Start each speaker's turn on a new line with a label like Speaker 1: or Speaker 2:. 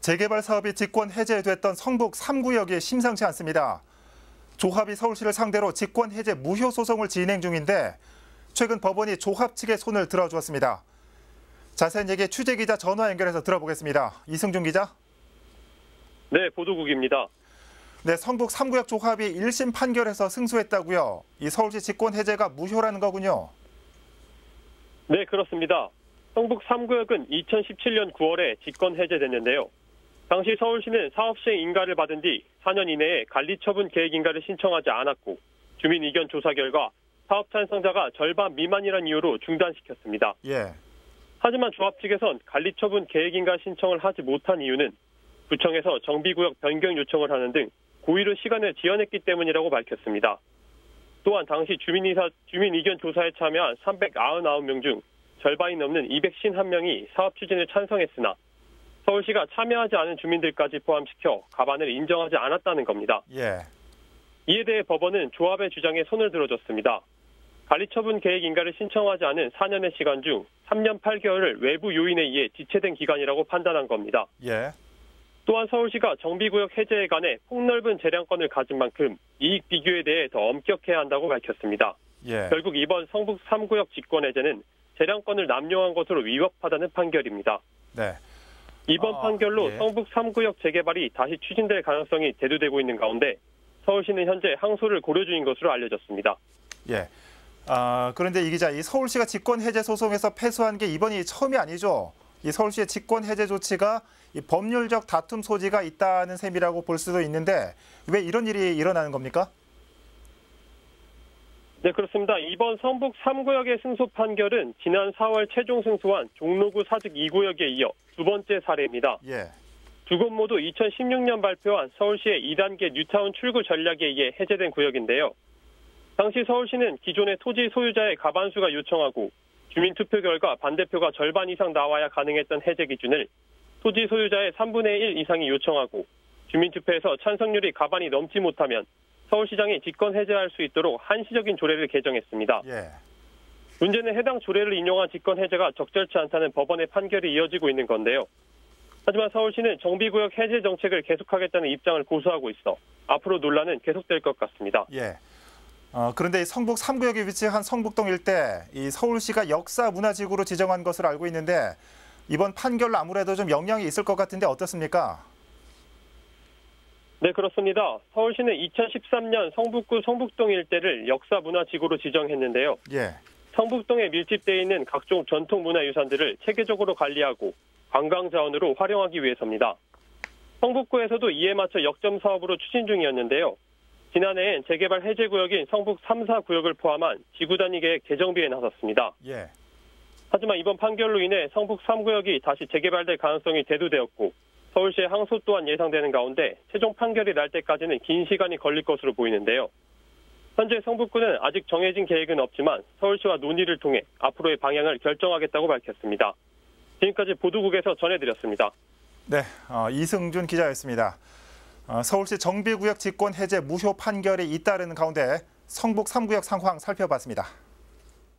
Speaker 1: 재개발 사업이 직권 해제됐던 성북 3구역이 심상치 않습니다. 조합이 서울시를 상대로 직권 해제 무효 소송을 진행 중인데 최근 법원이 조합 측의 손을 들어주었습니다. 자세한 얘기 취재기자 전화 연결해서 들어보겠습니다. 이승준 기자.
Speaker 2: 네, 보도국입니다.
Speaker 1: 네, 성북 3구역 조합이 1심 판결에서 승소했다고요. 이 서울시 직권 해제가 무효라는 거군요.
Speaker 2: 네, 그렇습니다. 성북 3구역은 2017년 9월에 직권 해제됐는데요. 당시 서울시는 사업 시행 인가를 받은 뒤 4년 이내에 관리 처분 계획 인가를 신청하지 않았고 주민 의견 조사 결과 사업 찬성자가 절반 미만이라는 이유로 중단시켰습니다.
Speaker 1: 예.
Speaker 2: 하지만 조합 측에선 관리 처분 계획 인가 신청을 하지 못한 이유는 구청에서 정비구역 변경 요청을 하는 등 고의로 시간을 지연했기 때문이라고 밝혔습니다. 또한 당시 주민 의견 조사에 참여한 399명 중 절반이 넘는 251명이 사업 추진을 찬성했으나 서울시가 참여하지 않은 주민들까지 포함시켜 가반을 인정하지 않았다는 겁니다.
Speaker 1: 예.
Speaker 2: 이에 대해 법원은 조합의 주장에 손을 들어줬습니다. 관리처분 계획 인가를 신청하지 않은 4년의 시간 중 3년 8개월을 외부 요인에 의해 지체된 기간이라고 판단한 겁니다.
Speaker 1: 예.
Speaker 2: 또한 서울시가 정비구역 해제에 관해 폭넓은 재량권을 가진 만큼 이익 비교에 대해 더 엄격해야 한다고 밝혔습니다.
Speaker 1: 예.
Speaker 2: 결국 이번 성북 3구역 직권 해제는 재량권을 남용한 것으로 위법하다는 판결입니다.
Speaker 1: 네.
Speaker 2: 이번 판결로
Speaker 1: 예.
Speaker 2: 성북 3구역 재개발이 다시 추진될 가능성이 대두되고 있는 가운데 서울시는 현재 항소를 고려 중인 것으로 알려졌습니다.
Speaker 1: 예. 그런데 이 기자, 이 서울시가 직권 해제 소송에서 패소한 게 이번이 처음이 아니죠. 이 서울시의 직권 해제 조치가 이 법률적 다툼 소지가 있다는 셈이라고 볼 수도 있는데 왜 이런 일이 일어나는 겁니까?
Speaker 2: 네, 그렇습니다. 이번 성북 3구역의 승소 판결은 지난 4월 최종 승소한 종로구 사직 2구역에 이어 두 번째 사례입니다.
Speaker 1: 예.
Speaker 2: 두 곳 모두 2016년 발표한 서울시의 2단계 뉴타운 출구 전략에 의해 해제된 구역인데요. 당시 서울시는 기존의 토지 소유자의 과반수가 요청하고 주민 투표 결과 반대표가 절반 이상 나와야 가능했던 해제 기준을 토지 소유자의 3분의 1 이상이 요청하고 주민 투표에서 찬성률이 과반이 넘지 못하면 서울시장이 직권 해제할 수 있도록 한시적인 조례를 개정했습니다.
Speaker 1: 예.
Speaker 2: 문제는 해당 조례를 인용한 직권 해제가 적절치 않다는 법원의 판결이 이어지고 있는 건데요. 하지만 서울시는 정비구역 해제 정책을 계속하겠다는 입장을 고수하고 있어 앞으로 논란은 계속될 것 같습니다.
Speaker 1: 예. 그런데 성북 3구역에 위치한 성북동 일대, 이 서울시가 역사 문화지구로 지정한 것으로 알고 있는데 이번 판결로 아무래도 좀 영향이 있을 것 같은데 어떻습니까?
Speaker 2: 네, 그렇습니다. 서울시는 2013년 성북구 성북동 일대를 역사 문화지구로 지정했는데요.
Speaker 1: 예.
Speaker 2: 성북동에 밀집되어 있는 각종 전통문화유산들을 체계적으로 관리하고 관광자원으로 활용하기 위해서입니다. 성북구에서도 이에 맞춰 역점 사업으로 추진 중이었는데요. 지난해엔 재개발 해제구역인 성북 3, 4구역을 포함한 지구 단위 계획 개정비에 나섰습니다.
Speaker 1: 예.
Speaker 2: 하지만 이번 판결로 인해 성북 3구역이 다시 재개발될 가능성이 대두되었고 서울시의 항소 또한 예상되는 가운데 최종 판결이 날 때까지는 긴 시간이 걸릴 것으로 보이는데요. 현재 성북구는 아직 정해진 계획은 없지만 서울시와 논의를 통해 앞으로의 방향을 결정하겠다고 밝혔습니다. 지금까지 보도국에서 전해드렸습니다.
Speaker 1: 네, 이승준 기자였습니다. 서울시 정비구역 직권 해제 무효 판결이 잇따르는 가운데 성북 3구역 상황 살펴봤습니다.